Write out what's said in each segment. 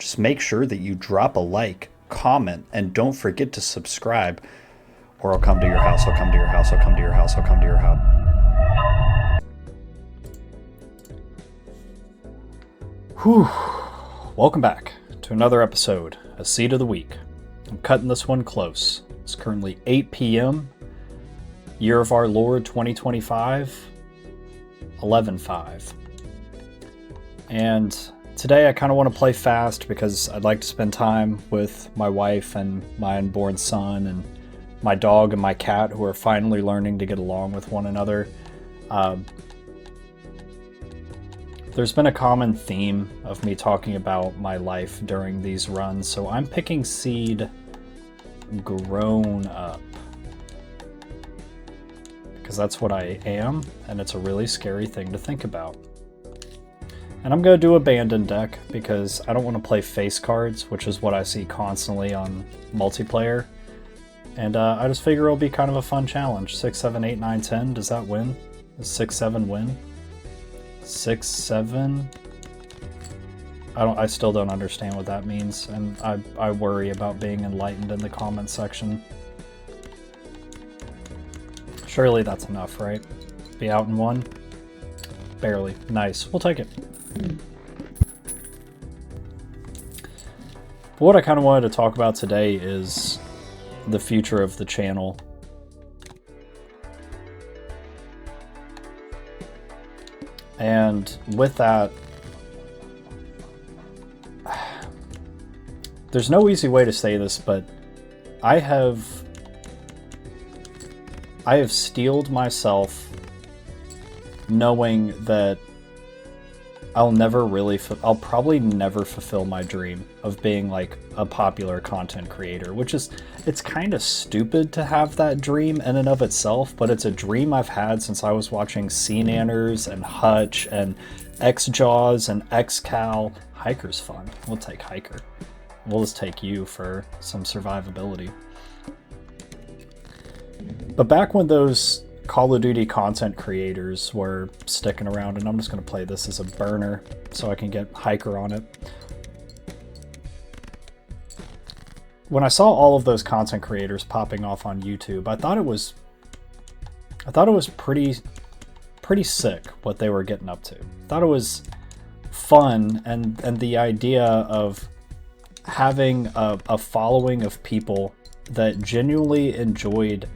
just make sure that you drop a like, comment, and don't forget to subscribe, or I'll come to your house, I'll come to your house, I'll come to your house, I'll come to your house. Whew. Welcome back to another episode, A Seed of the Week. I'm cutting this one close. It's currently 8 p.m. Year of our Lord 2025, 11/5. And today I kind of want to play fast because I'd like to spend time with my wife and my unborn son and my dog and my cat, who are finally learning to get along with one another. There's been a common theme of me talking about my life during these runs, so I'm picking seed grown up, because that's what I am, and it's a really scary thing to think about. And I'm going to do abandon deck because I don't want to play face cards, which is what I see constantly on multiplayer. And I just figure it'll be kind of a fun challenge. 6, 7, 8, 9, 10. Does that win? Does 6, 7 win? 6, 7? I still don't understand what that means, and I worry about being enlightened in the comments section. Surely that's enough, right? Be out in one? Barely. Nice. We'll take it. But what I kind of wanted to talk about today is the future of the channel. And with that, there's no easy way to say this, but I have steeled myself knowing that I'll probably never fulfill my dream of being like a popular content creator, which is, it's kind of stupid to have that dream in and of itself, but it's a dream I've had since I was watching Sea Nanners and Hutch and X-Jaws and X-Cal. Hiker's fun. We'll take Hiker. We'll just take you for some survivability. But back when those Call of Duty content creators were sticking around, and I'm just going to play this as a burner so I can get Hiker on it. When I saw all of those content creators popping off on YouTube, I thought it was pretty sick what they were getting up to. I thought it was fun, and the idea of having a following of people that genuinely enjoyed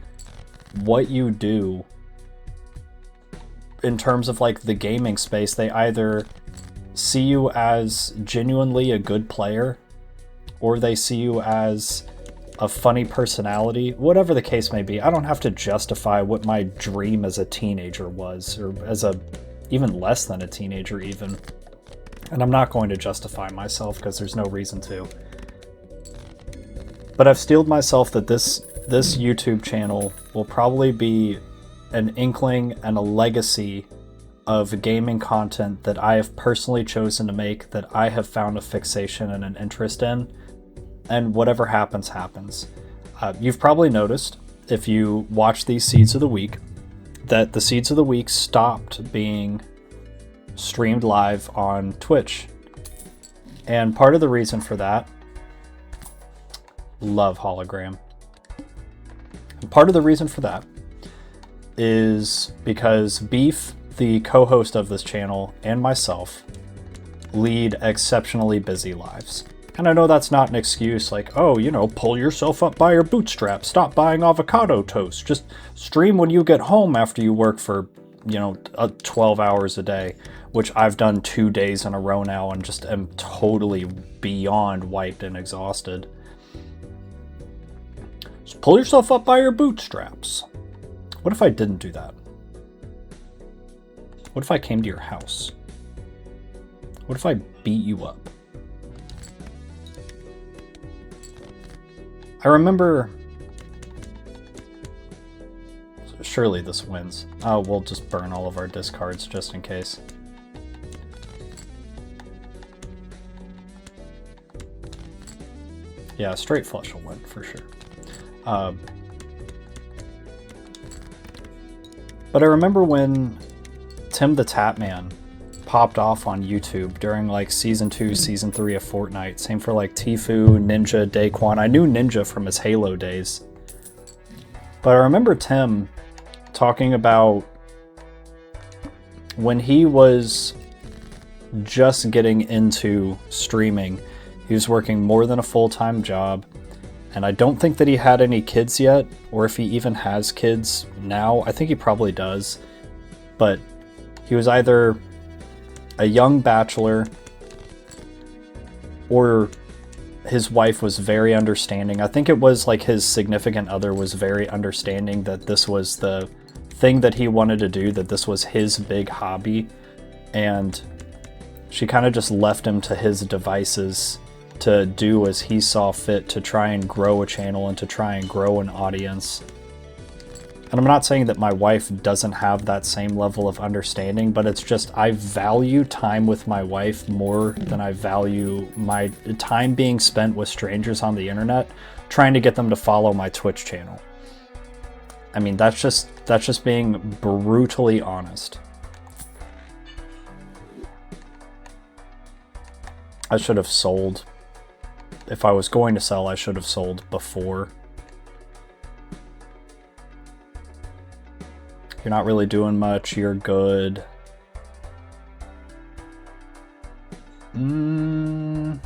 what you do in terms of like the gaming space. They either see you as genuinely a good player, or they see you as a funny personality, whatever the case may be. I don't have to justify what my dream as a teenager was, or as a even less than a teenager even. And I'm not going to justify myself because there's no reason to. But I've steeled myself that this YouTube channel will probably be an inkling and a legacy of gaming content that I have personally chosen to make, that I have found a fixation and an interest in, and whatever happens, happens. You've probably noticed, if you watch these Seeds of the Week, that the Seeds of the Week stopped being streamed live on Twitch. And part of the reason for that, love hologram. And part of the reason for that is because Beef, the co-host of this channel, and myself lead exceptionally busy lives. And I know that's not an excuse like, oh, you know, pull yourself up by your bootstraps, stop buying avocado toast, just stream when you get home after you work for, 12 hours a day, which I've done 2 days in a row now and just am totally beyond wiped and exhausted. So pull yourself up by your bootstraps. What if I didn't do that? What if I came to your house? What if I beat you up? I remember... Surely this wins. Oh, we'll just burn all of our discards just in case. Yeah, straight flush will win for sure. But I remember when Tim the Tatman popped off on YouTube during like season 2, season 3 of Fortnite. Same for like Tfue, Ninja, Daquan. I knew Ninja from his Halo days. But I remember Tim talking about when he was just getting into streaming, he was working more than a full-time job, and I don't think that he had any kids yet, or if he even has kids now. I think he probably does, but he was either a young bachelor or his wife was very understanding. I think it was like his significant other was very understanding that this was the thing that he wanted to do, that this was his big hobby, and she kind of just left him to his devices to do as he saw fit to try and grow a channel and to try and grow an audience. And I'm not saying that my wife doesn't have that same level of understanding, but it's just I value time with my wife more than I value my time being spent with strangers on the internet trying to get them to follow my Twitch channel. I mean, that's just being brutally honest. I should have sold. If I was going to sell, I should have sold before. You're not really doing much. You're good. I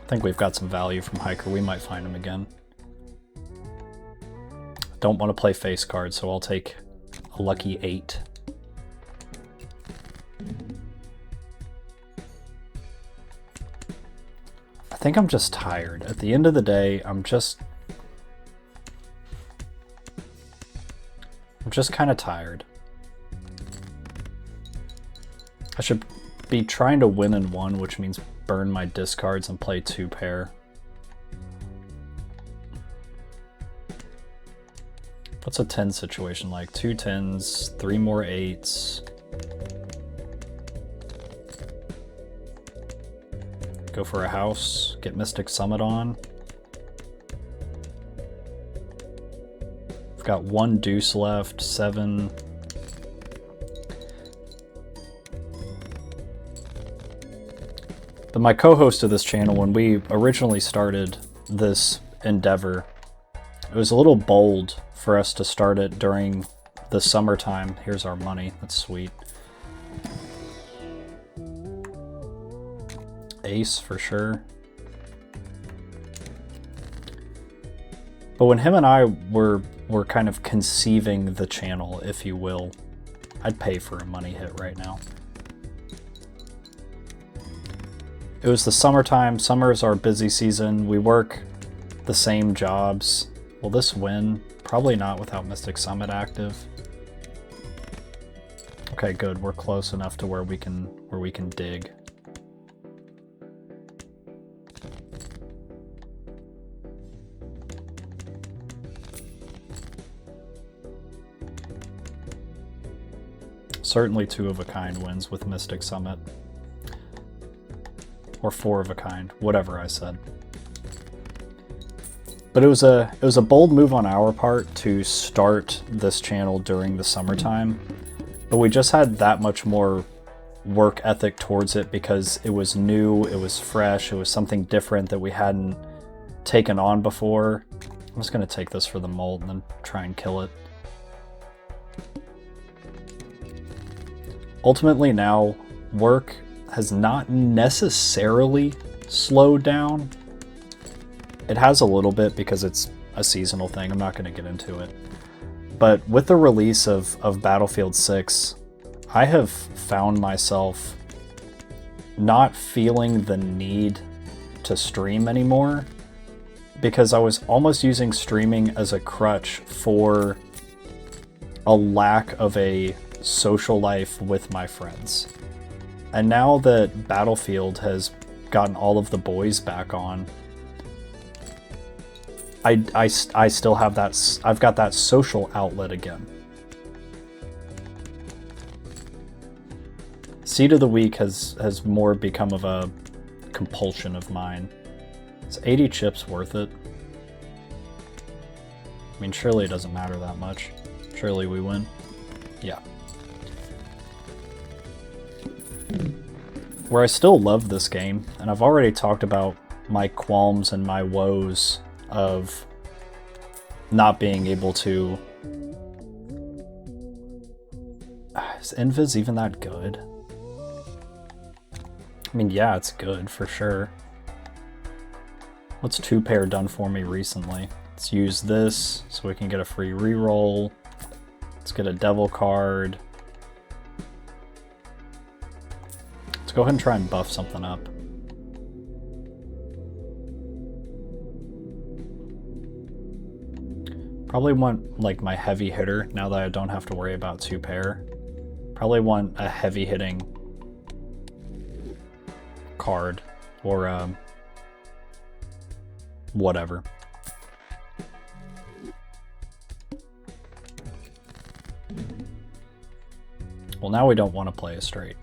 think we've got some value from Hiker. We might find him again. Don't want to play face cards, so I'll take a lucky 8. I think I'm just tired. At the end of the day, I'm just kind of tired. I should be trying to win in 1, which means burn my discards and play 2 pair. What's a 10 situation like? 2 10s, 3 more 8s. Go for a house, get Mystic Summit on. I've got 1 deuce left, 7. But my co-host of this channel, when we originally started this endeavor, it was a little bold for us to start it during the summertime. Here's our money, that's sweet. Ace for sure. But when him and I were kind of conceiving the channel, if you will, I'd pay for a money hit right now. It was the summertime. Summer is our busy season. We work the same jobs. Will this win? Probably not without Mystic Summit active. Okay, good. We're close enough to where we can dig. Certainly 2 of a kind wins with Mystic Summit. Or 4 of a kind, whatever I said. But it was a bold move on our part to start this channel during the summertime. But we just had that much more work ethic towards it because it was new, it was fresh, it was something different that we hadn't taken on before. I'm just gonna take this for the molt and then try and kill it. Ultimately now, work has not necessarily slowed down. It has a little bit because it's a seasonal thing. I'm not going to get into it. But with the release of Battlefield 6, I have found myself not feeling the need to stream anymore because I was almost using streaming as a crutch for a lack of a social life with my friends. And now that Battlefield has gotten all of the boys back on, I still have that, I've got that social outlet again. Seed of the Week has more become of a compulsion of mine. Is 80 chips worth it? I mean, surely it doesn't matter that much. Surely we win. Yeah. Where I still love this game, and I've already talked about my qualms and my woes of not being able to... Is Invis even that good? I mean, yeah, it's good for sure. What's 2-pair done for me recently? Let's use this so we can get a free reroll. Let's get a devil card. Let's go ahead and try and buff something up. Probably want like my heavy hitter now that I don't have to worry about 2-pair. Probably want a heavy hitting card or whatever. Well, now we don't want to play a straight.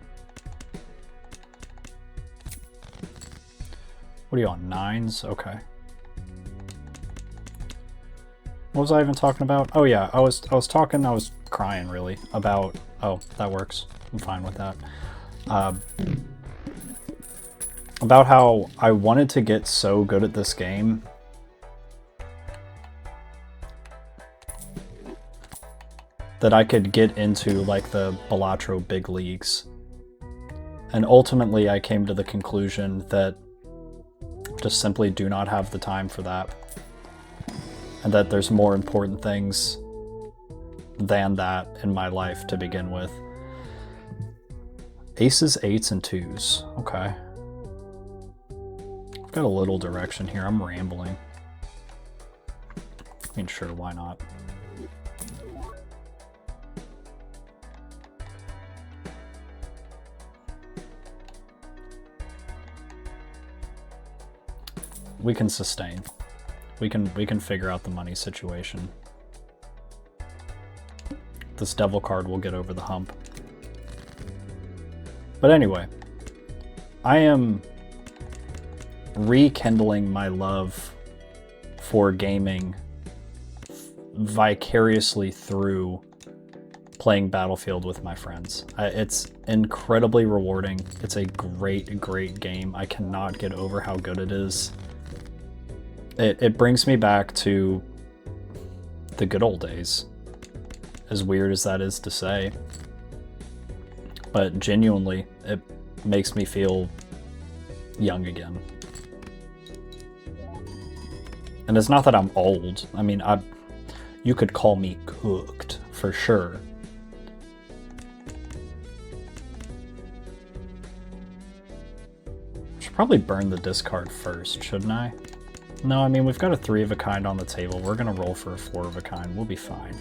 What are you on, 9s? Okay. What was I even talking about? Oh yeah, I was crying really about, oh, that works. I'm fine with that. About how I wanted to get so good at this game that I could get into like the Balatro big leagues. And ultimately I came to the conclusion that just simply do not have the time for that. And that there's more important things than that in my life to begin with. Aces, 8s, and 2s. Okay. I've got a little direction here. I'm rambling. I mean, sure, why not? We can sustain. We can figure out the money situation. This devil card will get over the hump. But anyway, I am rekindling my love for gaming vicariously through playing Battlefield with my friends. It's incredibly rewarding. It's a great, great game. I cannot get over how good it is. It brings me back to the good old days, as weird as that is to say. But genuinely, it makes me feel young again. And it's not that I'm old. I mean, you could call me cooked, for sure. Should probably burn the discard first, shouldn't I? No, I mean, we've got a 3 of a kind on the table. We're gonna roll for a 4 of a kind. We'll be fine.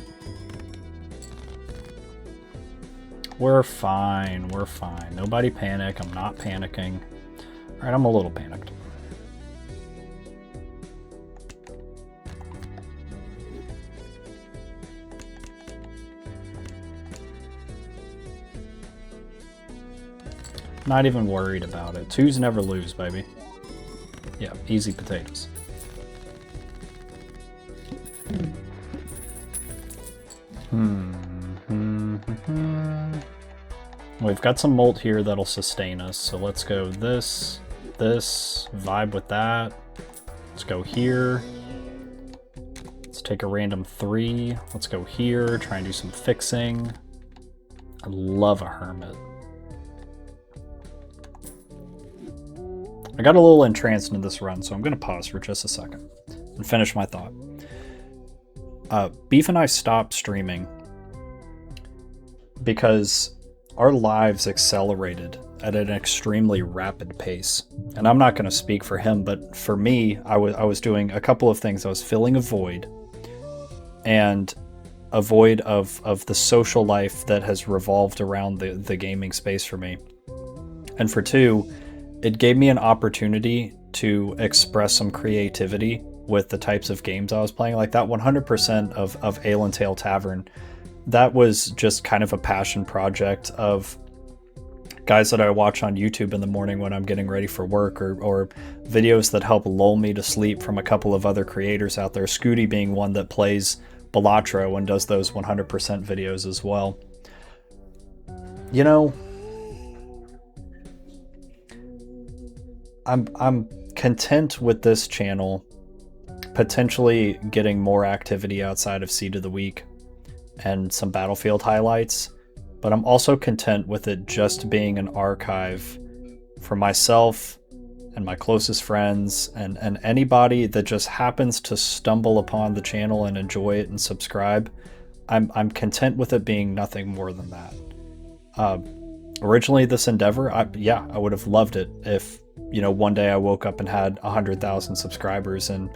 We're fine. We're fine. Nobody panic. I'm not panicking. All right, I'm a little panicked. Not even worried about it. 2s never lose, baby. Yeah, easy potatoes. We've got some molt here that'll sustain us, so let's go this, vibe with that. Let's go here. Let's take a random 3. Let's go here, try and do some fixing. I love a hermit. I got a little entranced in this run, so I'm going to pause for just a second and finish my thought. Beef and I stopped streaming because our lives accelerated at an extremely rapid pace. And I'm not going to speak for him, but for me, I was doing a couple of things. I was filling a void, and a void of the social life that has revolved around the gaming space for me. And for 2, it gave me an opportunity to express some creativity with the types of games I was playing. Like that 100% of Ale and Tail Tavern, that was just kind of a passion project of guys that I watch on YouTube in the morning when I'm getting ready for work, or videos that help lull me to sleep from a couple of other creators out there, Scooty being one that plays Balatro and does those 100% videos as well. You know, I'm content with this channel potentially getting more activity outside of Seed of the Week and some Battlefield highlights, but I'm also content with it just being an archive for myself and my closest friends and anybody that just happens to stumble upon the channel and enjoy it and subscribe. I'm content with it being nothing more than that. Originally, this endeavor, I would have loved it if, one day I woke up and had 100,000 subscribers and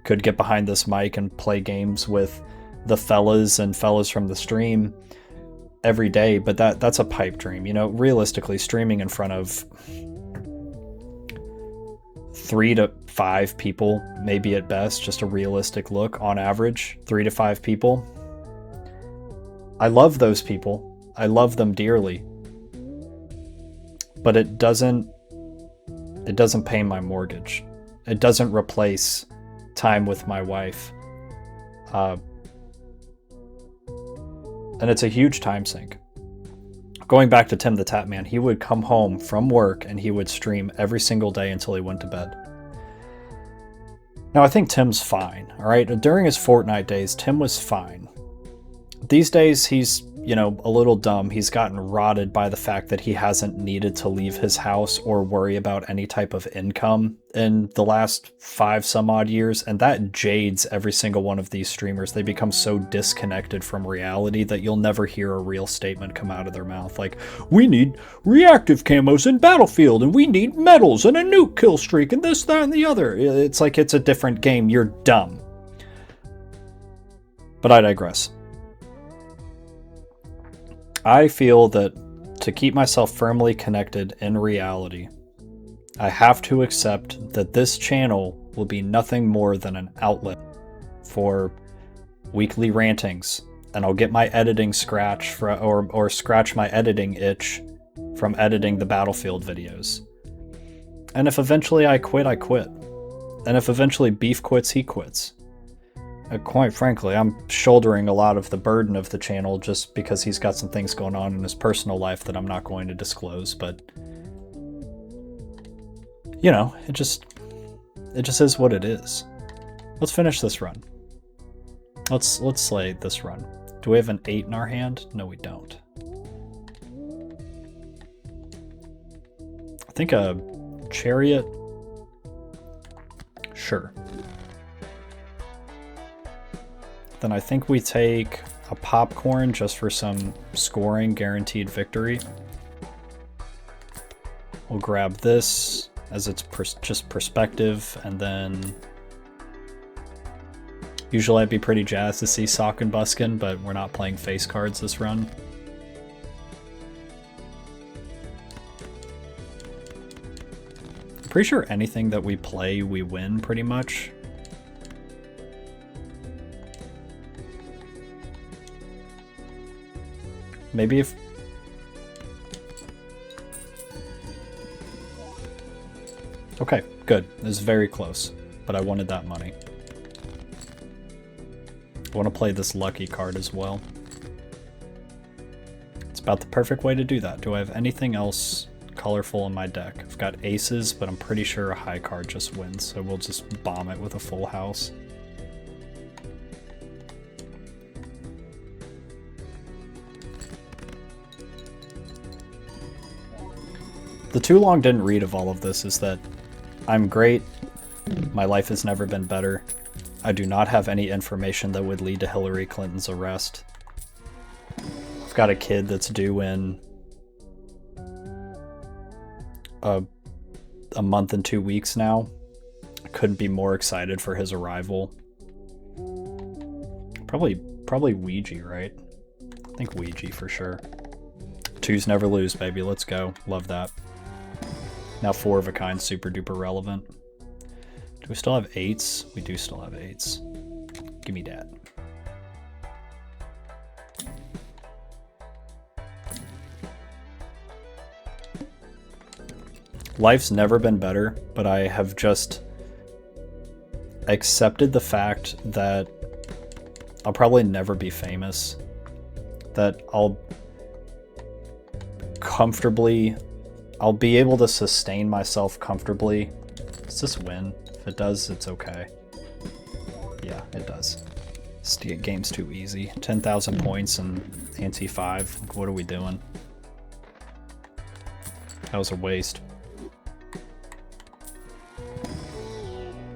could get behind this mic and play games with the fellas and fellas from the stream every day. But that's a pipe dream. Realistically, streaming in front of 3 to 5 people, maybe at best, just a realistic look on average, 3 to 5 people. I love those people. I love them dearly. But it doesn't pay my mortgage. It doesn't replace time with my wife. And it's a huge time sink. Going back to Tim the Tap Man, he would come home from work and he would stream every single day until he went to bed. Now, I think Tim's fine, all right? During his Fortnite days, Tim was fine. These days, he's, a little dumb. He's gotten rotted by the fact that he hasn't needed to leave his house or worry about any type of income in the last 5 some odd years, and that jades every single one of these streamers. They become so disconnected from reality that you'll never hear a real statement come out of their mouth like, we need reactive camos in Battlefield, and we need medals and a nuke kill streak and this, that, and the other. It's like it's a different game. You're dumb. But I digress. I feel that to keep myself firmly connected in reality, I have to accept that this channel will be nothing more than an outlet for weekly rantings, and I'll get my editing scratch or scratch my editing itch from editing the Battlefield videos. And if eventually I quit, I quit. And if eventually Beef quits, he quits. Quite frankly, I'm shouldering a lot of the burden of the channel just because he's got some things going on in his personal life that I'm not going to disclose, but it just is what it is. Let's finish this run. Let's slay this run. Do we have an 8 in our hand? No, we don't. I think a chariot. Sure. Then I think we take a popcorn just for some scoring, guaranteed victory. We'll grab this as it's just perspective, and then usually I'd be pretty jazzed to see Sock and Buskin, but we're not playing face cards this run. I'm pretty sure anything that we play, we win pretty much. Maybe if... Okay, good. It was very close, but I wanted that money. I want to play this lucky card as well. It's about the perfect way to do that. Do I have anything else colorful in my deck? I've got aces, but I'm pretty sure a high card just wins, so we'll just bomb it with a full house. The too long didn't read of all of this is that I'm great, my life has never been better, I do not have any information that would lead to Hillary Clinton's arrest. I've got a kid that's due in a month and 2 weeks now. I couldn't be more excited for his arrival. Probably Weevee, right? I think Weevee for sure. 2s never lose, baby. Let's go. Love that. Now 4 of a kind, super duper relevant. Do we still have 8s? We do still have 8s. Give me that. Life's never been better, but I have just accepted the fact that I'll probably never be famous. That comfortably, I'll be able to sustain myself comfortably. Does this win? If it does, it's okay. Yeah, it does. This game's too easy. 10,000 points and ante 5. Like, what are we doing? That was a waste.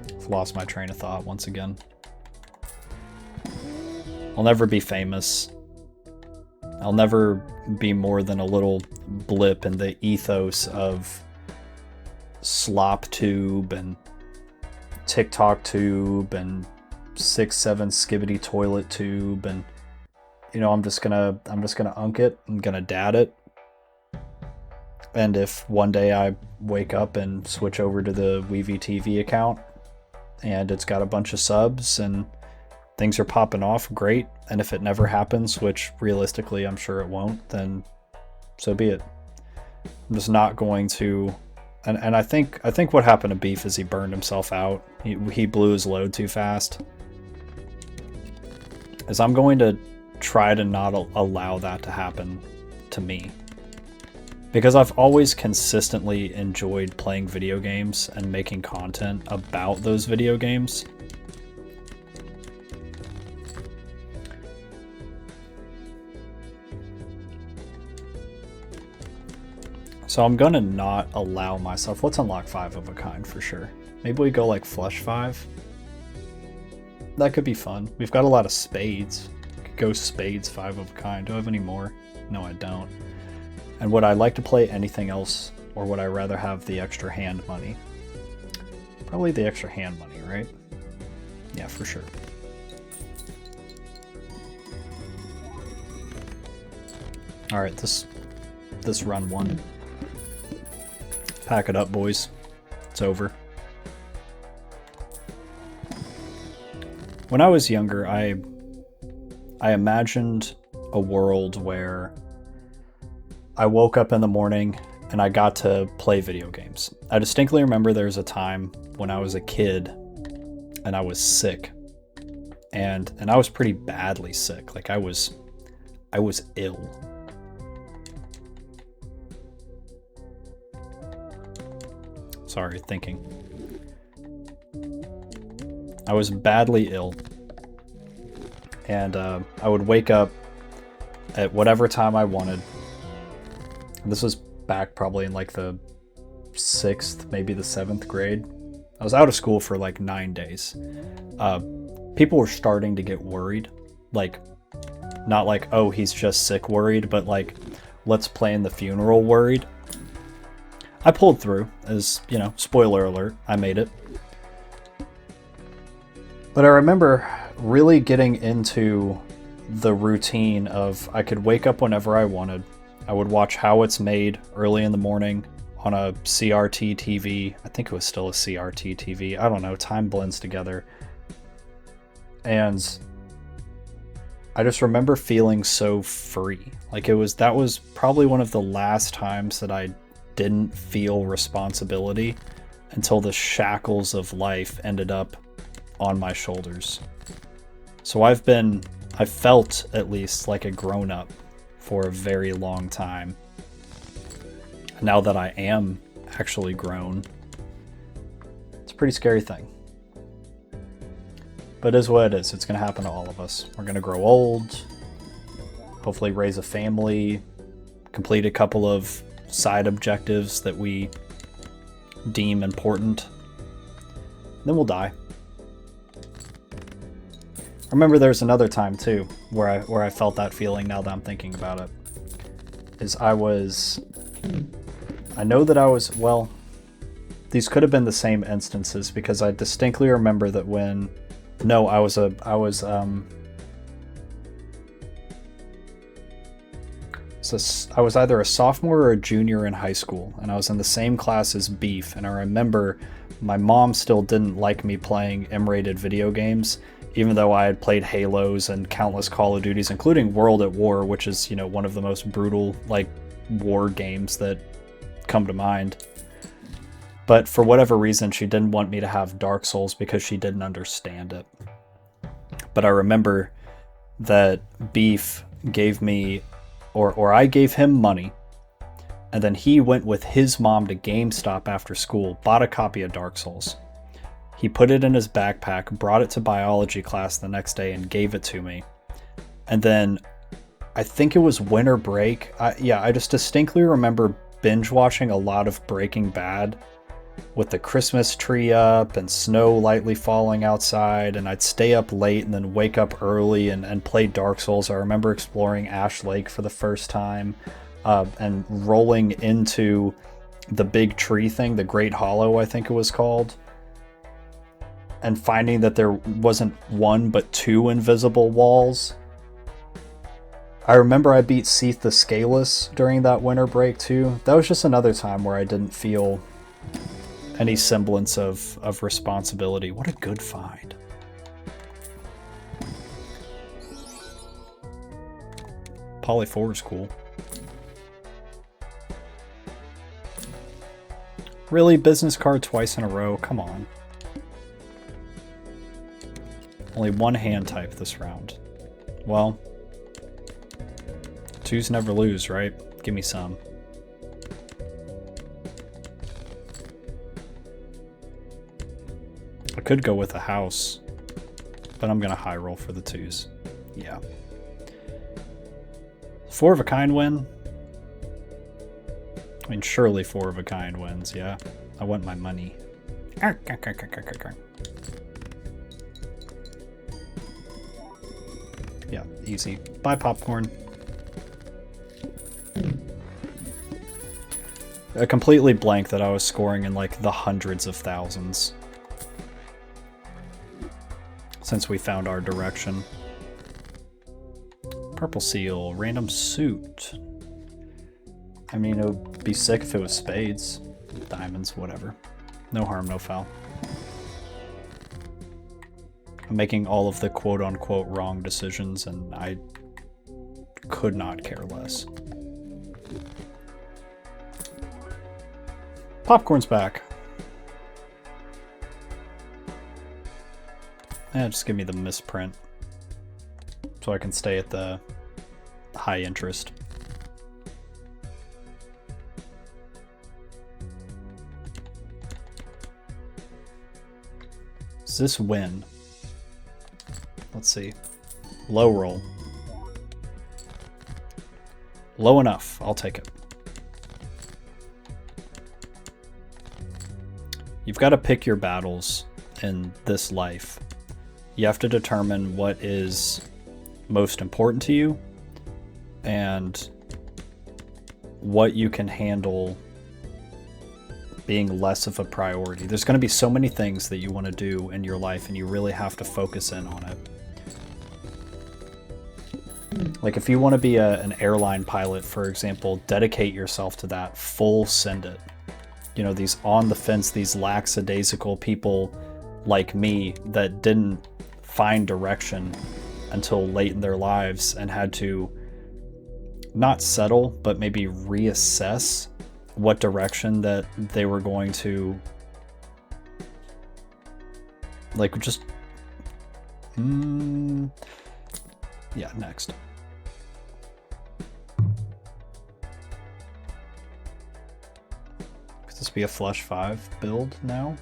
I've lost my train of thought once again. I'll never be famous. I'll never be more than a little blip in the ethos of slop tube and TikTok tube and 6-7 skibbity toilet tube, and you know, I'm just gonna unk it. I'm gonna dad it. And if one day I wake up and switch over to the Weevee TV account and it's got a bunch of subs and things are popping off, great. And if it never happens, which realistically I'm sure it won't, then so be it. I'm just not going to. And I think what happened to Beef is he burned himself out. He blew his load too fast. Is I'm going to try to not allow that to happen to me. Because I've always consistently enjoyed playing video games and making content about those video games. So I'm gonna not allow myself. Let's unlock 5 of a kind for sure. Maybe we go like flush 5. That could be fun. We've got a lot of spades. Could go spades 5 of a kind. Do I have any more? No, I don't. And would I like to play anything else, or would I rather have the extra hand money? Probably the extra hand money, right? Yeah, for sure. All right, this run won. Pack it up, boys. It's over. When I was younger, I imagined a world where I woke up in the morning and I got to play video games. I distinctly remember there was a time when I was a kid and I was sick. And I was pretty badly sick. Like I was ill. Sorry, thinking. I was badly ill. And I would wake up at whatever time I wanted. This was back probably in like the 6th, maybe the 7th grade. I was out of school for like 9 days. People were starting to get worried. Like, not like, oh, he's just sick worried, but like, let's plan the funeral worried. I pulled through, as, you know, spoiler alert, I made it. But I remember really getting into the routine of I could wake up whenever I wanted. I would watch How It's Made early in the morning on a CRT TV. I think it was still a CRT TV. I don't know, time blends together. And I just remember feeling so free. Like that was probably one of the last times that I didn't feel responsibility until the shackles of life ended up on my shoulders. So I felt at least like a grown-up for a very long time. Now that I am actually grown, it's a pretty scary thing. But it is what it is. It's going to happen to all of us. We're going to grow old, hopefully raise a family, complete a couple of side objectives that we deem important. Then we'll die. I remember there's another time too where I felt that feeling now that I'm thinking about it. I know that I was, well, these could have been the same instances because I distinctly remember that I was either a sophomore or a junior in high school, and I was in the same class as Beef, and I remember my mom still didn't like me playing M-rated video games, even though I had played Halos and countless Call of Duties, including World at War, which is, you know, one of the most brutal, like, war games that come to mind. But for whatever reason, she didn't want me to have Dark Souls because she didn't understand it. But I remember that Beef gave me, or I gave him money And then he went with his mom to GameStop after school, bought a copy of Dark Souls. He put it in his backpack, brought it to biology class the next day, and gave it to me. And then I think it was winter break. I just distinctly remember binge watching a lot of Breaking Bad with the Christmas tree up and snow lightly falling outside, and I'd stay up late and then wake up early and play Dark Souls. I remember exploring Ash Lake for the first time and rolling into the big tree thing, the Great Hollow, I think it was called, and finding that there wasn't one but two invisible walls. I remember I beat Seath the Scaleless during that winter break too. That was just another time where I didn't feel any semblance of responsibility. What a good find. Poly 4 is cool. Really? Business card twice in a row? Come on. Only one hand type this round. Well, twos never lose, right? Give me some. I could go with a house, but I'm gonna high roll for the twos. Yeah. 4 of a kind win? I mean, surely 4 of a kind wins, yeah. I want my money. Yeah, easy. Buy popcorn. I completely blanked that I was scoring in like the hundreds of thousands since we found our direction. Purple seal, random suit. I mean, it would be sick if it was spades, diamonds, whatever. No harm, no foul. I'm making all of the quote-unquote wrong decisions, and I could not care less. Popcorn's back. Just give me the misprint so I can stay at the high interest. Does this win? Let's see. Low roll. Low enough. I'll take it. You've got to pick your battles in this life. You have to determine what is most important to you and what you can handle being less of a priority. There's going to be so many things that you want to do in your life, and you really have to focus in on it. Like if you want to be an airline pilot, for example, dedicate yourself to that. Full send it. You know, these on the fence, these lackadaisical people like me that didn't find direction until late in their lives and had to not settle, but maybe reassess what direction that they were going to, like, just yeah, next. Could this be a flush 5 build now?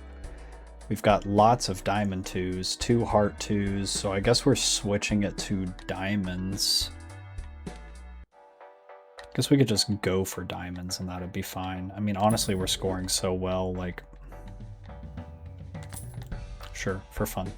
We've got lots of diamond 2s, 2 heart 2s, so I guess we're switching it to diamonds. Guess we could just go for diamonds and that'd be fine. I mean, honestly, we're scoring so well, like, sure, for fun.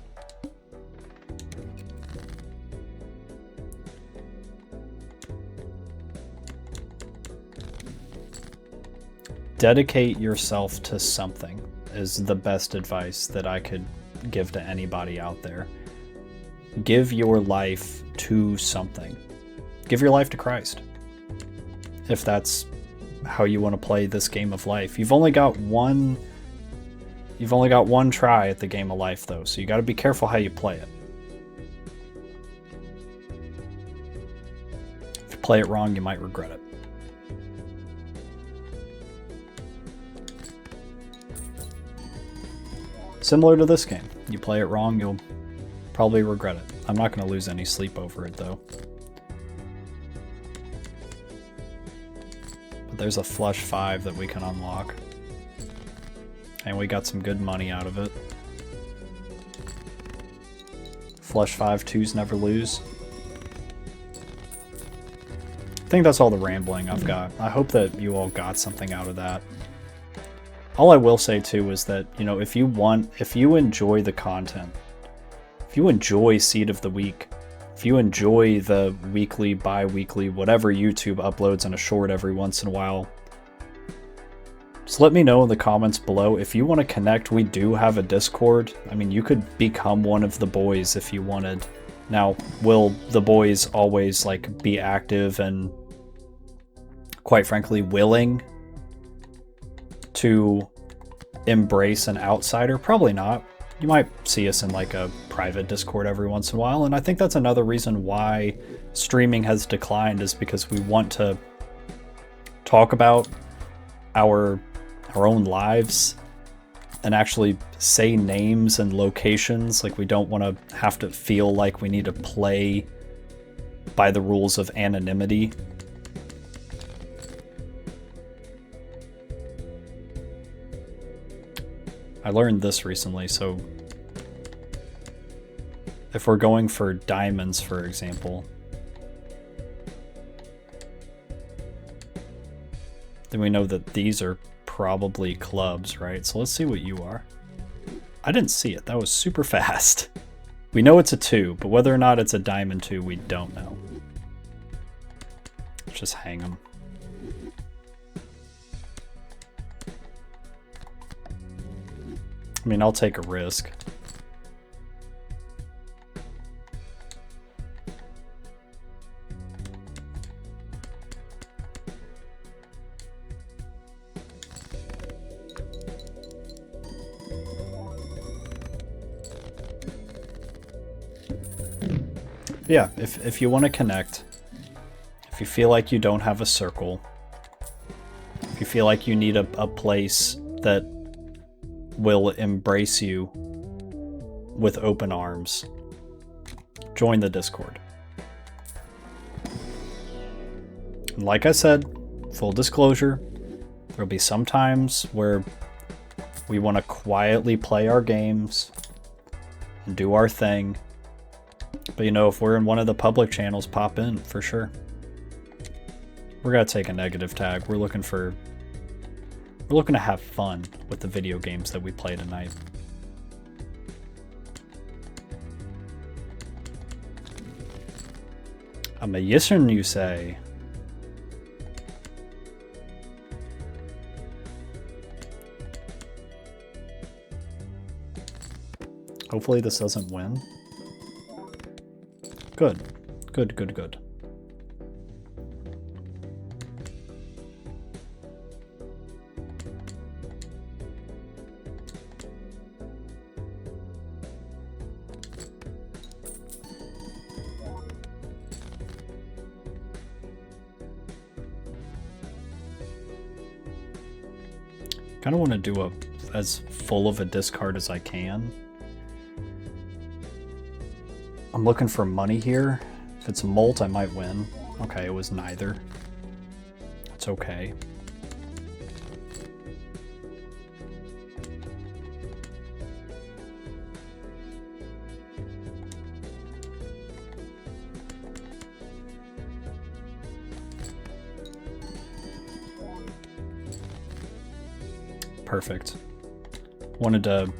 Dedicate yourself to something is the best advice that I could give to anybody out there. Give your life to something. Give your life to Christ. If that's how you want to play this game of life. You've only got one try at the game of life though, so you got to be careful how you play it. If you play it wrong, you might regret it. Similar to this game. You play it wrong, you'll probably regret it. I'm not going to lose any sleep over it though. But there's a flush 5 that we can unlock. And we got some good money out of it. Flush 5, 2s never lose. I think that's all the rambling I've got. I hope that you all got something out of that. All I will say too is that, you know, if you enjoy the content, if you enjoy Seed of the Week, if you enjoy the weekly, bi-weekly, whatever YouTube uploads in a short every once in a while, just let me know in the comments below. If you want to connect, we do have a Discord. I mean, you could become one of the boys if you wanted. Now, will the boys always like be active and quite frankly willing to embrace an outsider? Probably not. You might see us in like a private Discord every once in a while, and I think that's another reason why streaming has declined, is because we want to talk about our own lives and actually say names and locations. Like, we don't want to have to feel like we need to play by the rules of anonymity. I learned this recently, so if we're going for diamonds, for example, then we know that these are probably clubs, right? So let's see what you are. I didn't see it. That was super fast. We know it's a 2, but whether or not it's a diamond 2, we don't know. Let's just hang them. I mean, I'll take a risk. Yeah, if you want to connect, if you feel like you don't have a circle, if you feel like you need a place that will embrace you with open arms, join the Discord. And like I said, full disclosure, there'll be some times where we want to quietly play our games and do our thing. But you know, if we're in one of the public channels, pop in for sure. We're gonna take a negative tag. We're looking to have fun with the video games that we play tonight. I'm a yis'n, you say. Hopefully this doesn't win. Good. Good, good, good. Kind of want to do as full of a discard as I can. I'm looking for money here. If it's a molt, I might win. Okay, it was neither. It's okay. Perfect. Wanted to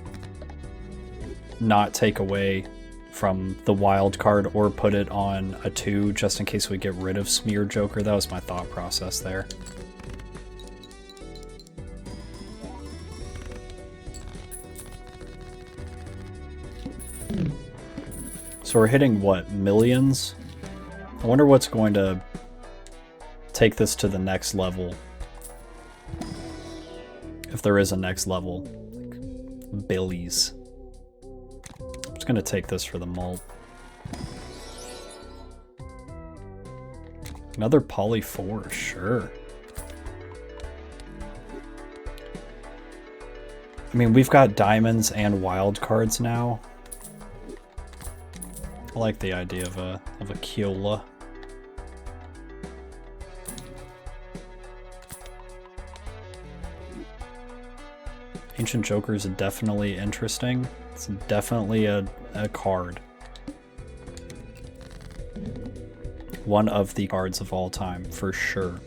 not take away from the wild card or put it on a 2 just in case we get rid of Smear Joker. That was my thought process there. So we're hitting what, millions? I wonder what's going to take this to the next level. If there is a next level. Like billies. I'm just gonna take this for the mult. Another poly 4, sure. I mean, we've got diamonds and wild cards now. I like the idea of a Kiola. Ancient Joker is definitely interesting. It's definitely a card. One of the cards of all time, for sure.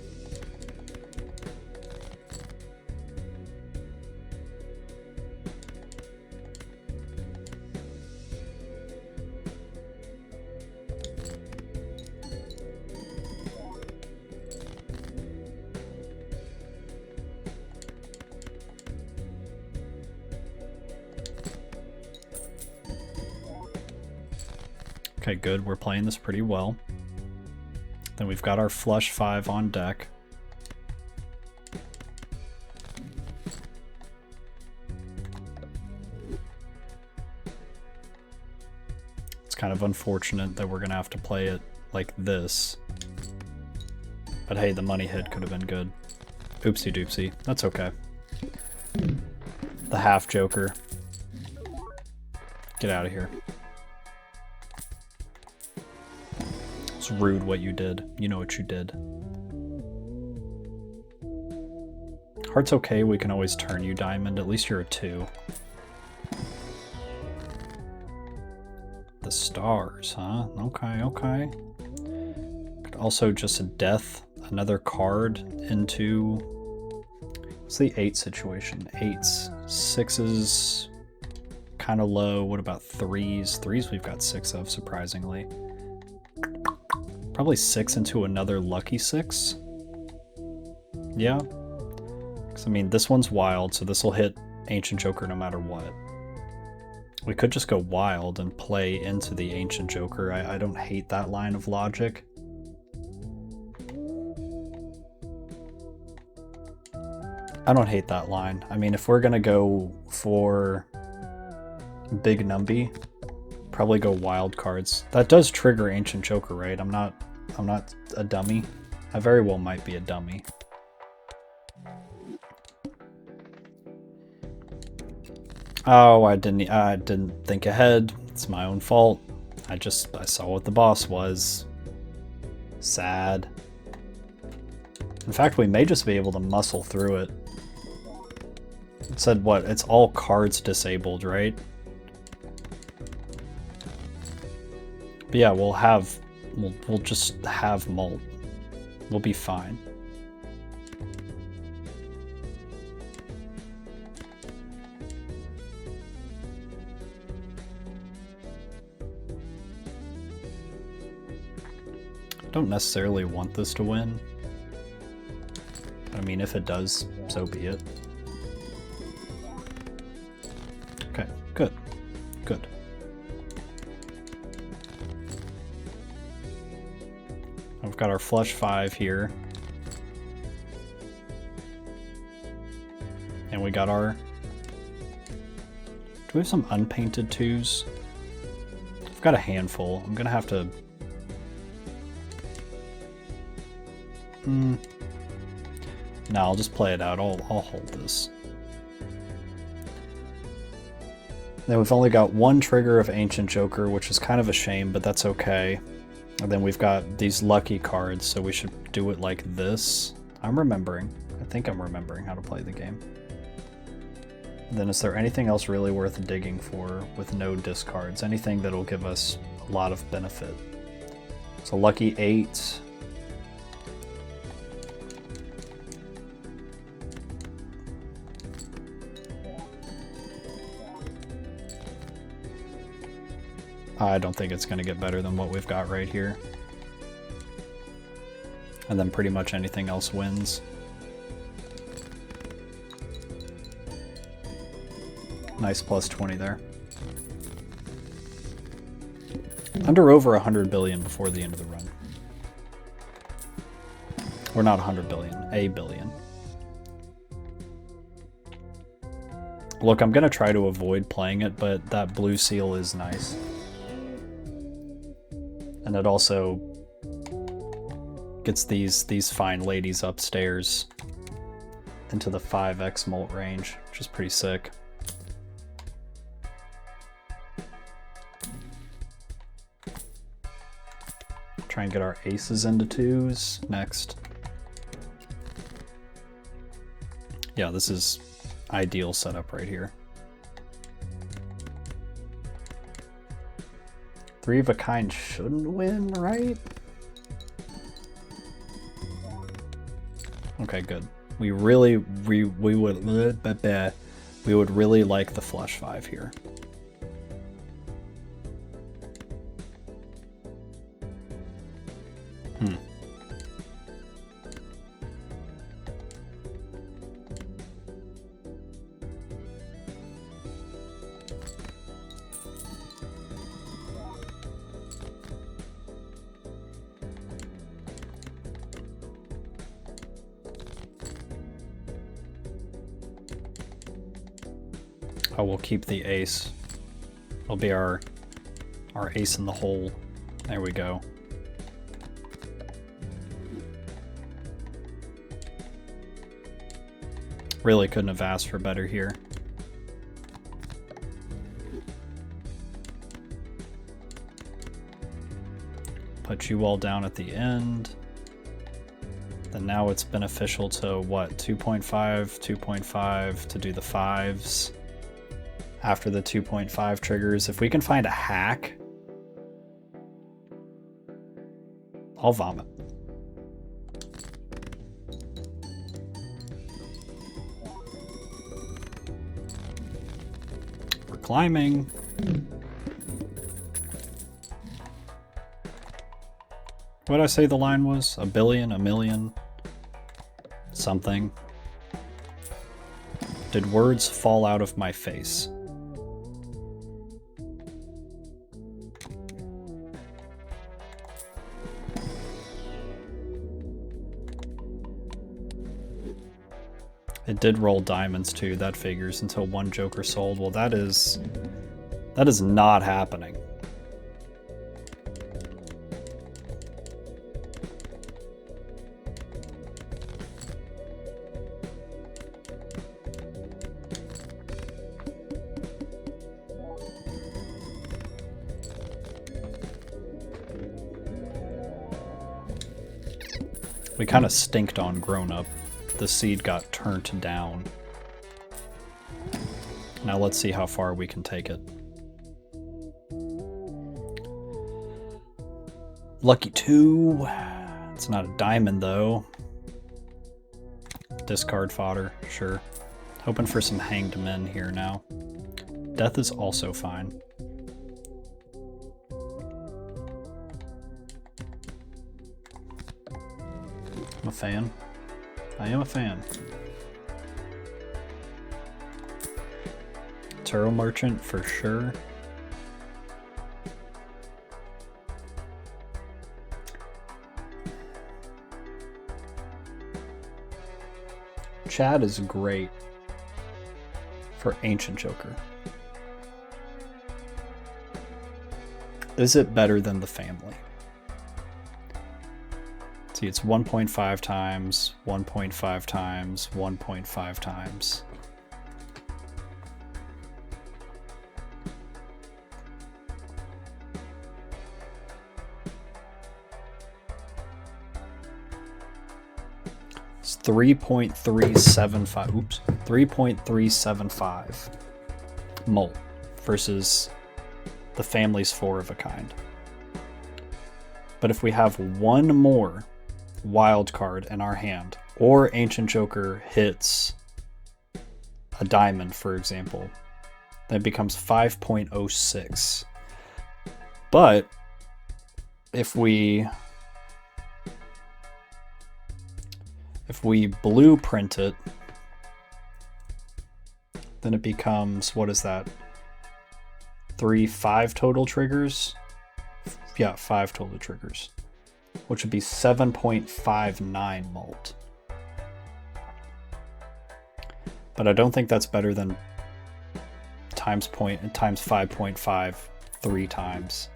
Okay, good. We're playing this pretty well. Then we've got our flush 5 on deck. It's kind of unfortunate that we're going to have to play it like this. But hey, the money hit could have been good. Oopsie doopsie. That's okay. The half Joker. Get out of here. It's rude what you did. You know what you did. Heart's okay, we can always turn you diamond. At least you're a 2. The stars, huh? Okay, okay. Could also just a death, another card into... What's the 8 situation? 8s. 6s, kind of low. What about 3s? 3s we've got 6 of, surprisingly. Probably 6 into another lucky 6. Yeah. Because, I mean, this one's wild, so this will hit Ancient Joker no matter what. We could just go wild and play into the Ancient Joker. I don't hate that line of logic. I don't hate that line. I mean, if we're going to go for big numby, probably go wild cards. That does trigger Ancient Joker, right? I'm not a dummy. I very well might be a dummy. Oh, I didn't think ahead. It's my own fault. I saw what the boss was. Sad. In fact, we may just be able to muscle through it. It said what? It's all cards disabled, right? But yeah, we'll just have mult. We'll be fine. I don't necessarily want this to win. I mean, if it does, so be it. Okay, good. Good. We've got our flush 5 here. And we got our... Do we have some unpainted 2s? I've got a handful. I'm gonna have to... No, I'll just play it out. I'll hold this. Then we've only got one trigger of Ancient Joker, which is kind of a shame, but that's okay. And then we've got these lucky cards, so we should do it like this. I'm remembering. I think I'm remembering how to play the game. And then is there anything else really worth digging for with no discards? Anything that'll give us a lot of benefit? So lucky 8. I don't think it's going to get better than what we've got right here. And then pretty much anything else wins. Nice plus 20 there. Under over 100 billion before the end of the run. Or not 100 billion, a billion. Look, I'm going to try to avoid playing it, but that blue seal is nice. And it also gets these fine ladies upstairs into the 5x mult range, which is pretty sick. Try and get our aces into 2s next. Yeah, this is ideal setup right here. 3 of a kind shouldn't win, right? Okay, good. We would really like the flush 5 here. Oh, we'll keep the ace. It'll be our ace in the hole. There we go. Really couldn't have asked for better here. Put you all down at the end. Then now it's beneficial to what? 2.5, 2.5 to do the 5s. After the 2.5 triggers. If we can find a hack, I'll vomit. We're climbing. What did I say the line was? A billion, a million, something. Did words fall out of my face? It did roll diamonds too, that figures, until 1 joker sold. Well, that is not happening. We kind of stinked on GROWNUP. The seed got turned down. Now let's see how far we can take it. Lucky 2. It's not a diamond though. Discard fodder, sure. Hoping for some hanged men here now. Death is also fine. I'm a fan. I am a fan. Tarot Merchant for sure. Chad is great for Ancient Joker. Is it better than the family? See, it's 1.5 times, 1.5 times, 1.5 times. It's 3.375, oops, 3.375 mult versus the family's 4 of a kind. But if we have one more wild card in our hand, or Ancient Joker hits a diamond, for example, that becomes 5.06. But if we blueprint it, then it becomes, what is that? 5 total triggers? Yeah, 5 total triggers, which would be 7.59 mult. But I don't think that's better than times 5.5 3 times.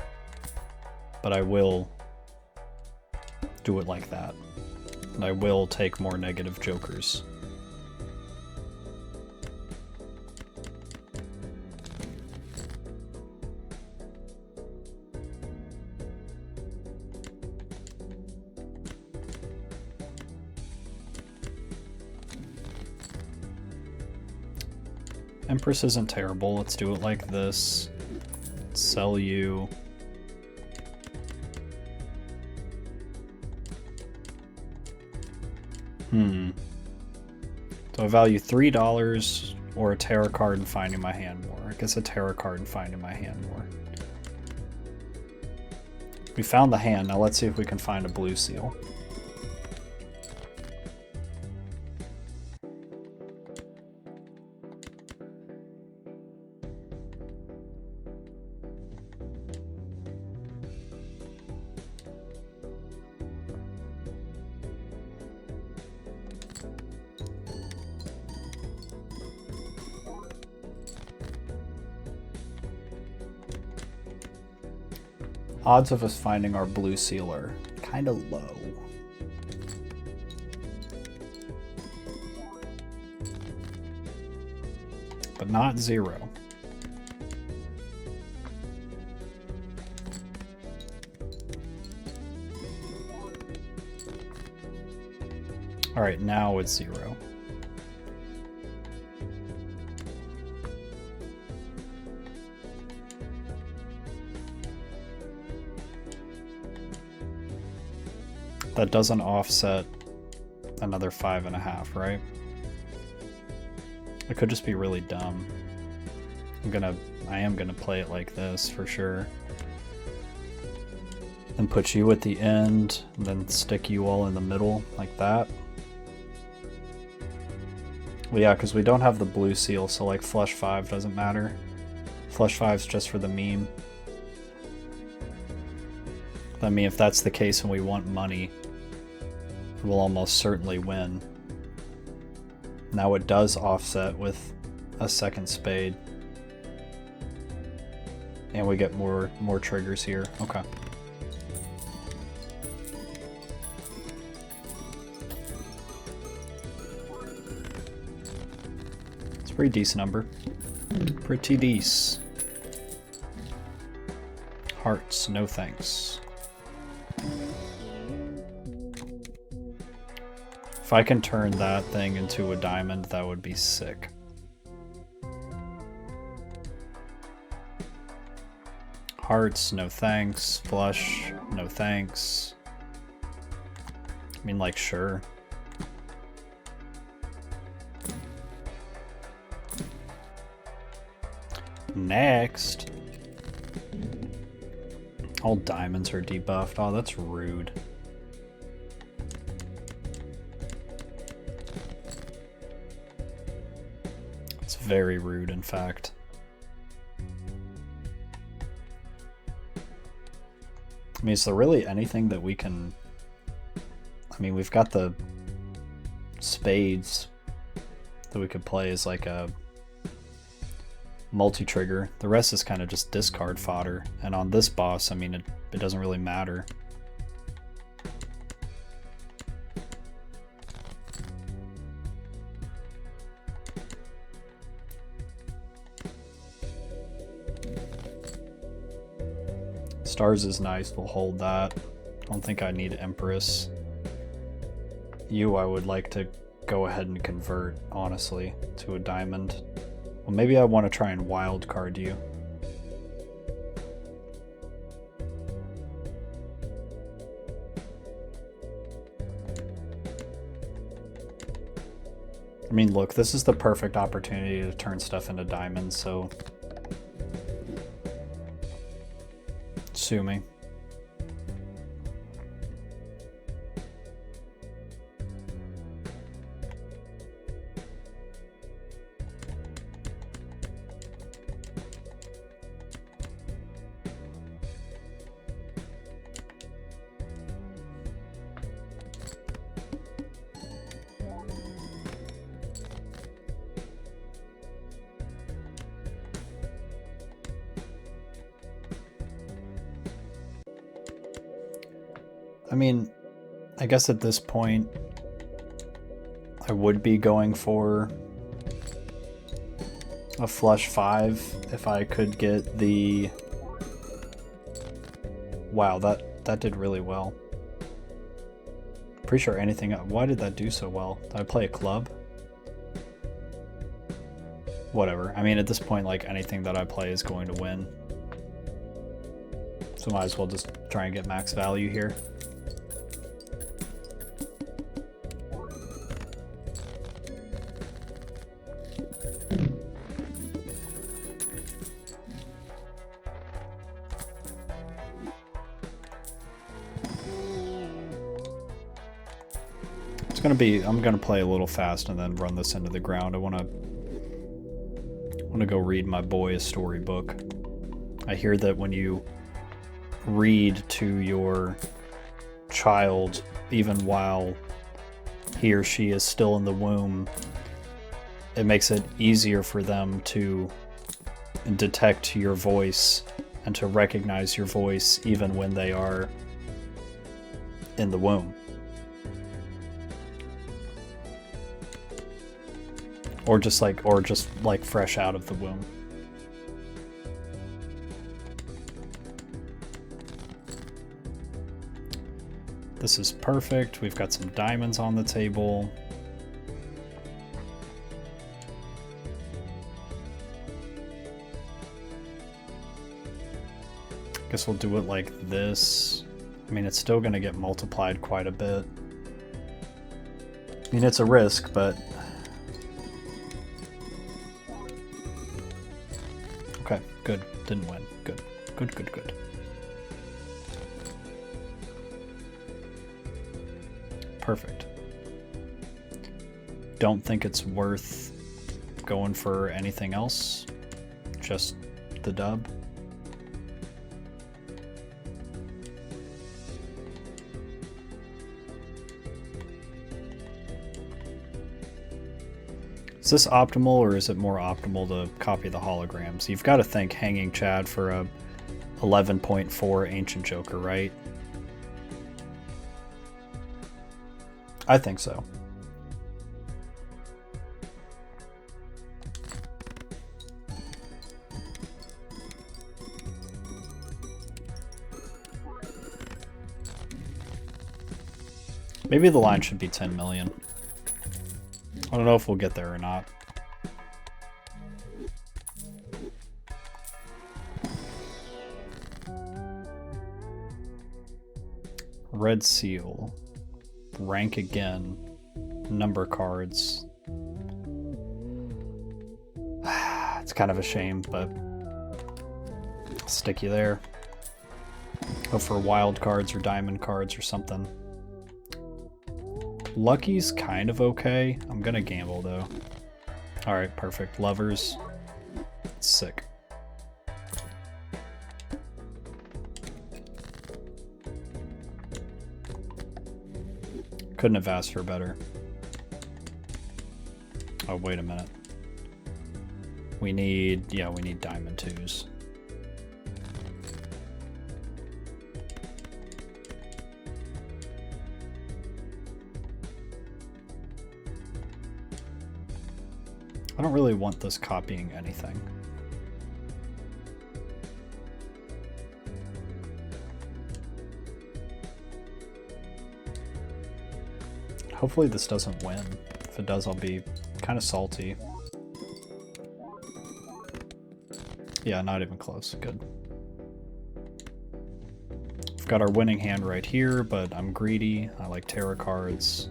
But I will do it like that. And I will take more negative jokers. Empress isn't terrible. Let's do it like this. Sell you. So I value $3 or a tarot card and finding my hand more. I guess a tarot card and finding my hand more. We found the hand. Now let's see if we can find a blue seal. Odds of us finding our blue seal are kind of low. But not 0. All right, now it's 0. That doesn't offset another 5.5, right? It could just be really dumb. I am gonna play it like this for sure. And put you at the end, and then stick you all in the middle like that. Well, yeah, because we don't have the blue seal, so like flush 5 doesn't matter. Flush 5's just for the meme. I mean, if that's the case and we want money, we'll almost certainly win. Now it does offset with a second spade. And we get more triggers here. Okay. It's a pretty decent number. Pretty decent. Hearts, no thanks. If I can turn that thing into a diamond, that would be sick. Hearts, no thanks. Flush, no thanks. I mean, like, sure. Next. All diamonds are debuffed. Oh, that's rude. Very rude, in fact. I mean, is there really anything that we can... I mean, we've got the spades that we could play as like a multi-trigger. The rest is kind of just discard fodder. And on this boss, I mean, it doesn't really matter. Stars is nice, we'll hold that. I don't think I need Empress. You, I would like to go ahead and convert, honestly, to a diamond. Well, maybe I want to try and wild card you. I mean, look, this is the perfect opportunity to turn stuff into diamonds, so... sue me. I mean, I guess at this point, I would be going for a flush 5 if I could get the... Wow, that did really well. Pretty sure anything... Why did that do so well? Did I play a club? whatever. I mean, at this point, like, anything that I play is going to win. So might as well just try and get max value here. It's gonna be, I'm gonna play a little fast and then run this into the ground. I wanna go read my boy a storybook. I hear that when you read to your child, even while he or she is still in the womb, it makes it easier for them to detect your voice and to recognize your voice even when they are in the womb. Or just like fresh out of the womb. This is perfect. We've got some diamonds on the table. Guess we'll do it like this. I mean, it's still going to get multiplied quite a bit. I mean, it's a risk, but... Okay, good. Didn't win. Good. Good, good, good. Perfect. Don't think it's worth going for anything else. Just the dub. Is this optimal, or is it more optimal to copy the holograms? You've got to think Hanging Chad for a 11.4 Ancient Joker, right? I think so. Maybe the line should be 10 million. I don't know if we'll get there or not. Red seal. Rank again. Number cards. It's kind of a shame, but I'll stick you there. Go for wild cards or diamond cards or something. Lucky's kind of okay. I'm gonna gamble though. Alright, perfect. Lovers. Sick. Couldn't have asked for better. Oh, wait a minute. We need diamond twos. I don't really want this copying anything. Hopefully this doesn't win. If it does, I'll be kind of salty. Yeah, not even close. Good. We've got our winning hand right here, but I'm greedy. I like tarot cards.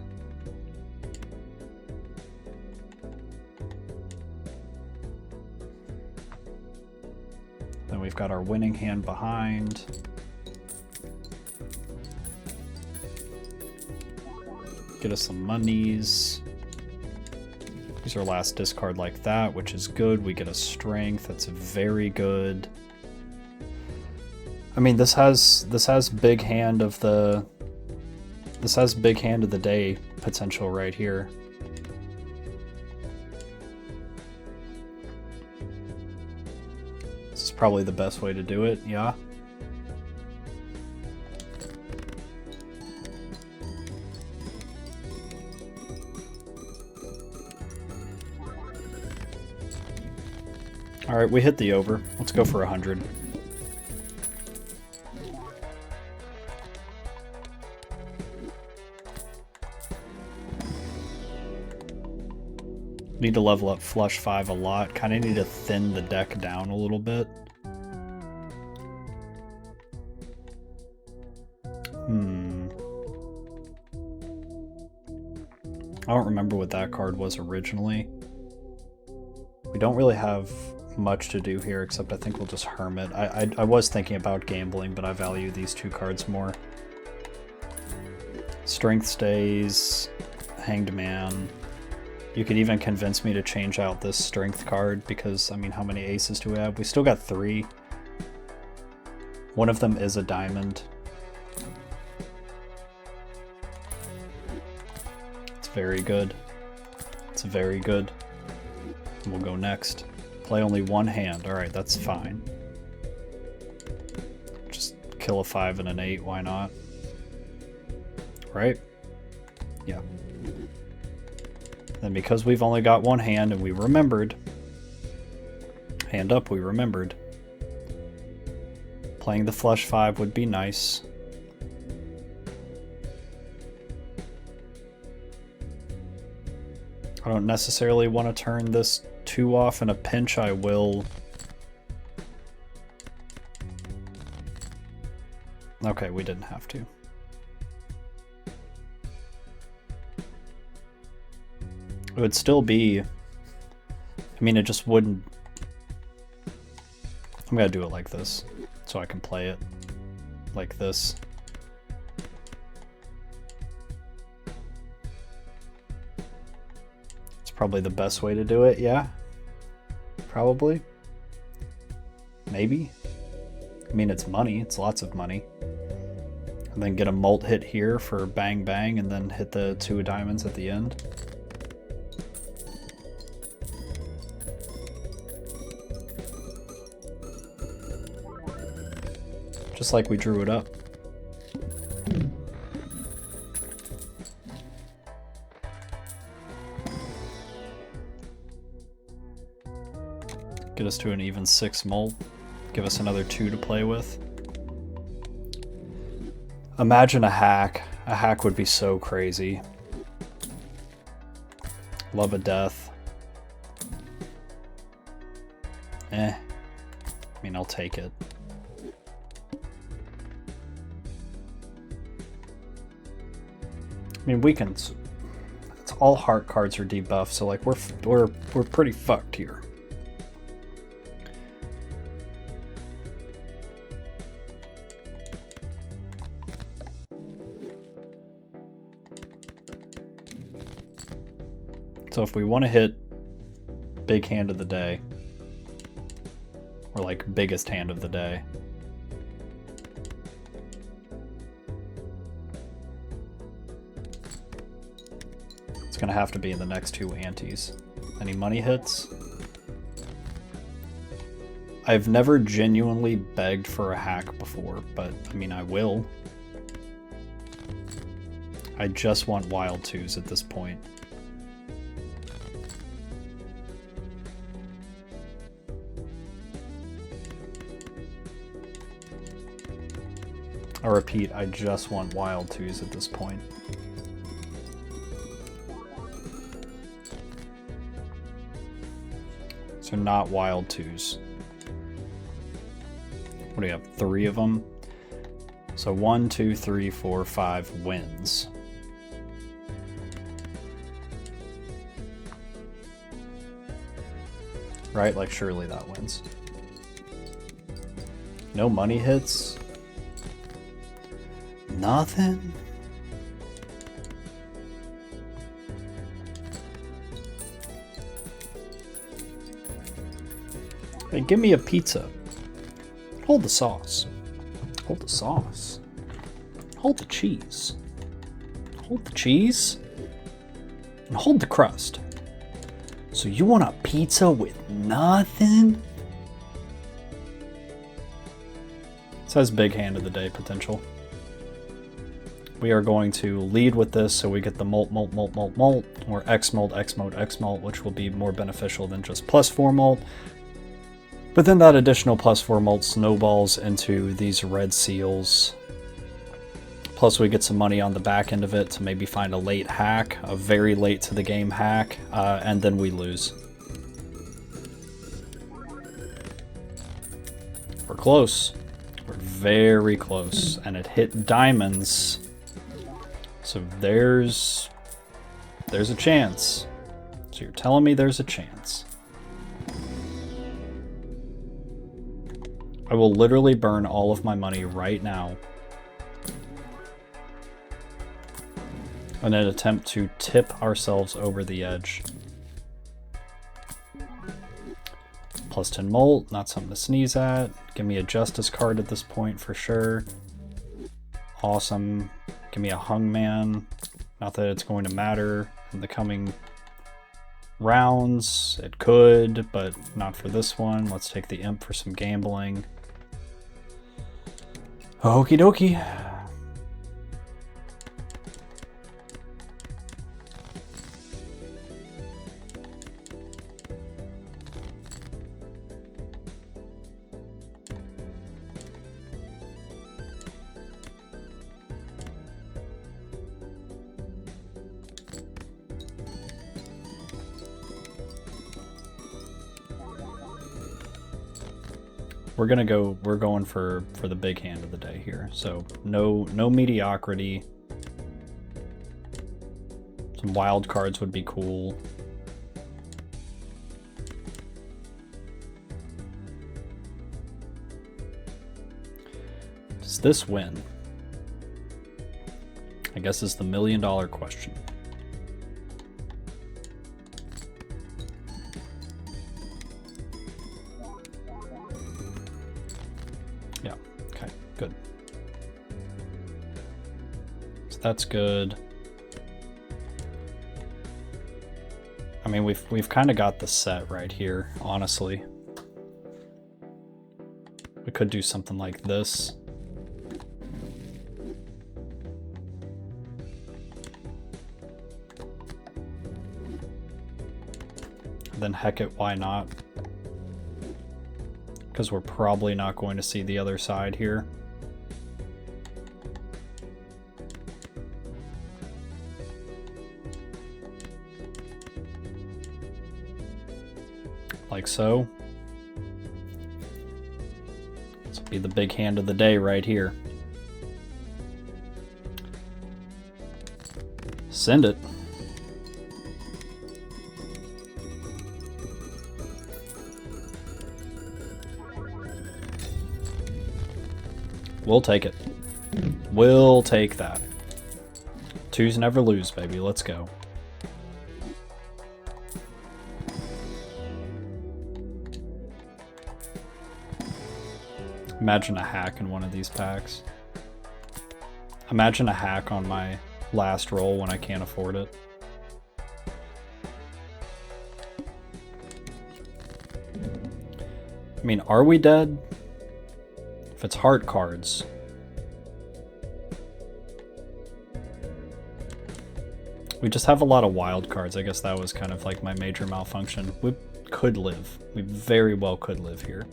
Then we've got our winning hand behind. Get us some monies. Use our last discard like that, which is good. We get a strength. That's very good. I mean, this has big hand of the day potential right here. This is probably the best way to do it, yeah. All right, we hit the over. Let's go for 100. Need to level up flush 5 a lot. Kind of need to thin the deck down a little bit. I don't remember what that card was originally. We don't really have much to do here, except I think we'll just Hermit. I was thinking about gambling, but I value these 2 cards more. Strength stays, Hanged Man. You could even convince me to change out this Strength card, because, I mean, how many aces do we have? We still got 3. One of them is a diamond. It's very good. It's very good. We'll go next. Play only 1 hand. Alright, that's fine. Just kill a 5 and an 8, why not? Right? Yeah. Then because we've only got 1 hand and we remembered, hand up, we remembered, playing the flush 5 would be nice. I don't necessarily want to turn this 2 off in a pinch. I will. Okay, we didn't have to. It would still be, I mean, it just wouldn't. I'm gonna do it like this so I can play it like this. It's probably the best way to do it, yeah? Probably. Maybe. I mean, it's money, it's lots of money. And then get a mult hit here for bang bang and then hit the 2 diamonds at the end. Just like we drew it up. Get us to an even 6 mult. Give us another 2 to play with. Imagine a hack. A hack would be so crazy. Love of Death. I mean, I'll take it. I mean, we can. It's all heart cards are debuffed, so like we're pretty fucked here. So if we want to hit big hand of the day, or like biggest hand of the day, it's gonna have to be in the next 2 antes. Any money hits? I've never genuinely begged for a hack before, but I mean, I will. I just want wild 2s at this point. I repeat, I just want wild 2s at this point. So not wild 2s. What do you have? 3 of them? So 1, 2, 3, 4, 5 wins. Right? Like, surely that wins. No money hits? Nothing? Hey, give me a pizza. Hold the sauce. Hold the sauce. Hold the cheese. Hold the cheese. And hold the crust. So you want a pizza with nothing? It says big hand of the day potential. We are going to lead with this so we get the mult, or X mult, which will be more beneficial than just +4 mult. But then that additional +4 mult snowballs into these red seals, Plus we get some money on the back end of it to maybe find a late hack, a very late to the game hack, and then we lose. We're close. We're very close. And it hit diamonds. So there's a chance. So you're telling me there's a chance. I will literally burn all of my money right now in an attempt to tip ourselves over the edge. Plus 10 molt, not something to sneeze at. Give me a justice card at this point for sure. Awesome. Give me a hungman. Not that it's going to matter in the coming rounds. It could, but not for this one. Let's take the imp for some gambling. Okie dokie. We're going for the big hand of the day here. So no mediocrity. Some wild cards would be cool. Does this win? I guess is the $1 million question. Good. So that's good. I mean, we've kind of got the set right here, honestly. We could do something like this. Then heck it, why not? Because we're probably not going to see the other side here. Like so. This will be the big hand of the day right here. Send it. We'll take it. We'll take that. Twos never lose, baby. Let's go. Imagine a hack in one of these packs. Imagine a hack on my last roll when I can't afford it. I mean, are we dead? If it's heart cards. We just have a lot of wild cards. I guess that was kind of like my major malfunction. We could live. We very well could live here.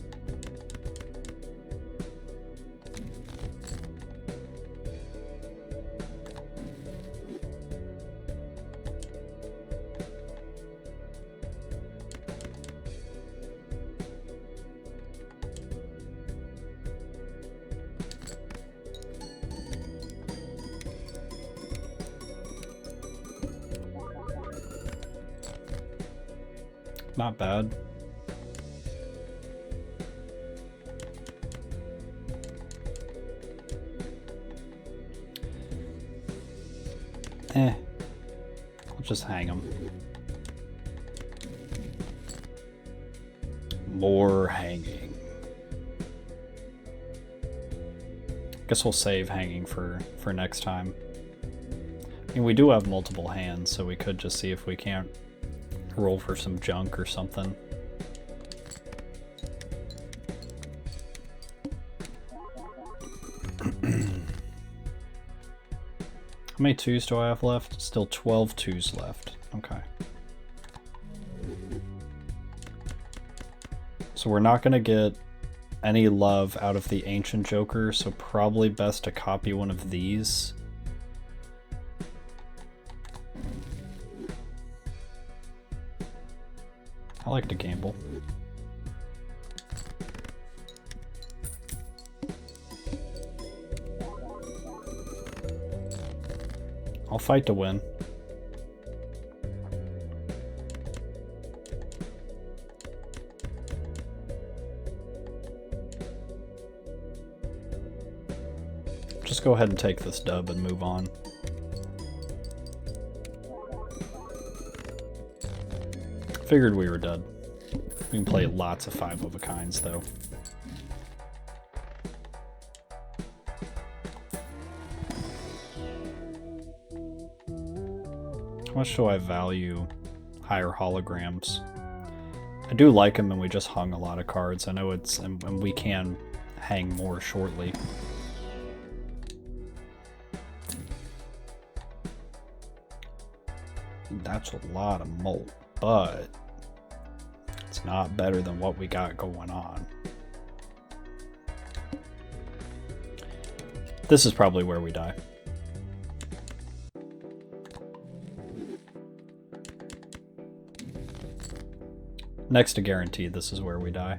Not bad. I'll just hang them. More hanging. Guess we'll save hanging for next time. I mean, we do have multiple hands, so we could just see if we can't roll for some junk or something. How many twos do I have left? Still 12 twos left. Okay. So we're not going to get any love out of the Ancient Joker, so probably best to copy one of these I like to gamble. I'll fight to win. Just go ahead and take this dub and move on. Figured we were dead. We can play lots of 5 of a kinds though. How much do I value higher holograms? I do like them, and we just hung a lot of cards. I know it's, and we can hang more shortly. That's a lot of molt, but it's not better than what we got going on. This is probably where we die. Next to guaranteed, this is where we die.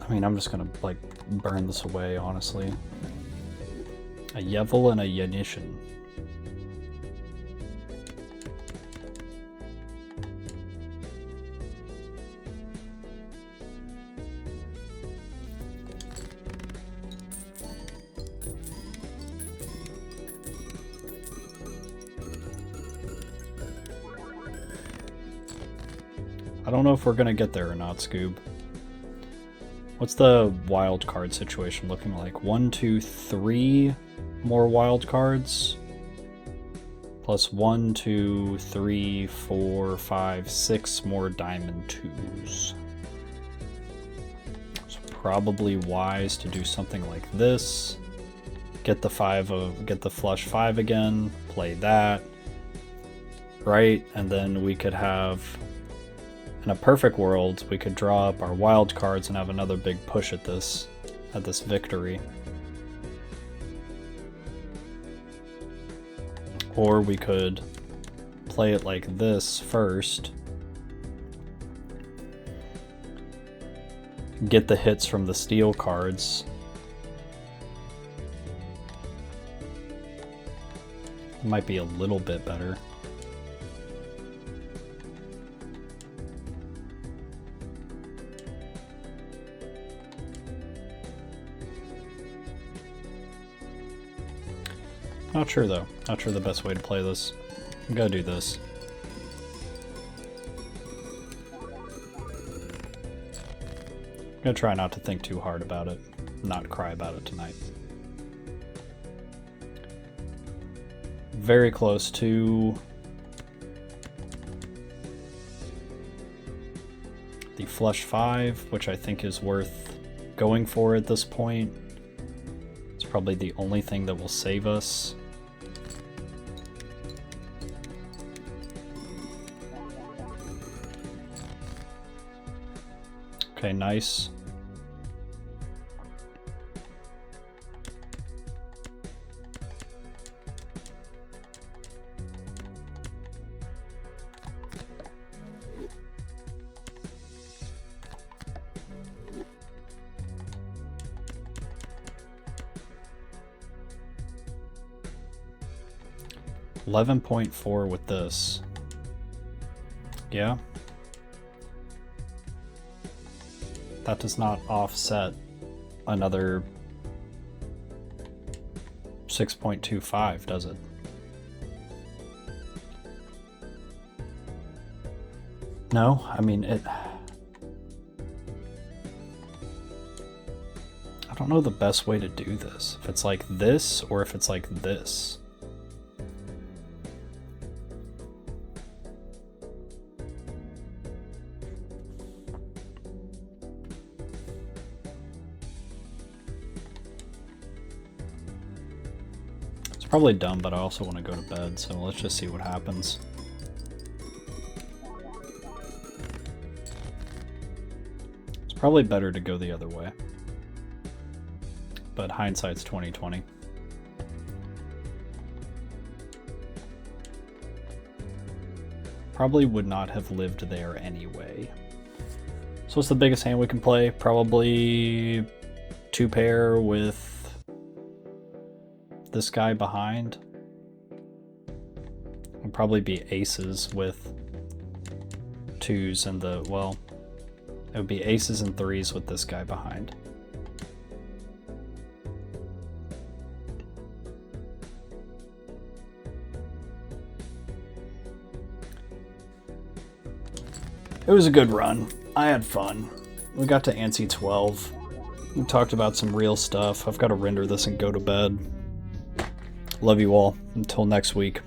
I mean, I'm just gonna, like, burn this away, honestly. A Yevil and a Yanishin. I don't know if we're gonna get there or not, Scoob. What's the wild card situation looking like? 1, 2, 3 more wild cards. Plus 1, 2, 3, 4, 5, 6 more diamond 2s. So probably wise to do something like this. Get the flush 5 again, play that. Right? And then we could have, in a perfect world, we could draw up our wild cards and have another big push at this victory. Or we could play it like this first. Get the hits from the steel cards. It might be a little bit better. Not sure though. Not sure the best way to play this. I'm gonna do this. I'm gonna try not to think too hard about it. Not cry about it tonight. Very close to the flush 5, which I think is worth going for at this point. It's probably the only thing that will save us. Okay, nice. $11.4 with this. Yeah. That does not offset another 6.25, does it? No, I mean, I don't know the best way to do this. If it's like this or if it's like this. Probably dumb, but I also want to go to bed, so let's just see what happens. Probably better to go the other way. But hindsight's 20/20. Probably would not have lived there anyway. So what's the biggest hand we can play? Probably 2-pair with this guy behind. Would probably be aces with 2s and the, well, it would be aces and 3s with this guy behind. It was a good run. I had fun. We got to ANSI 12. We talked about some real stuff. I've got to render this and go to bed. Love you all. Until next week.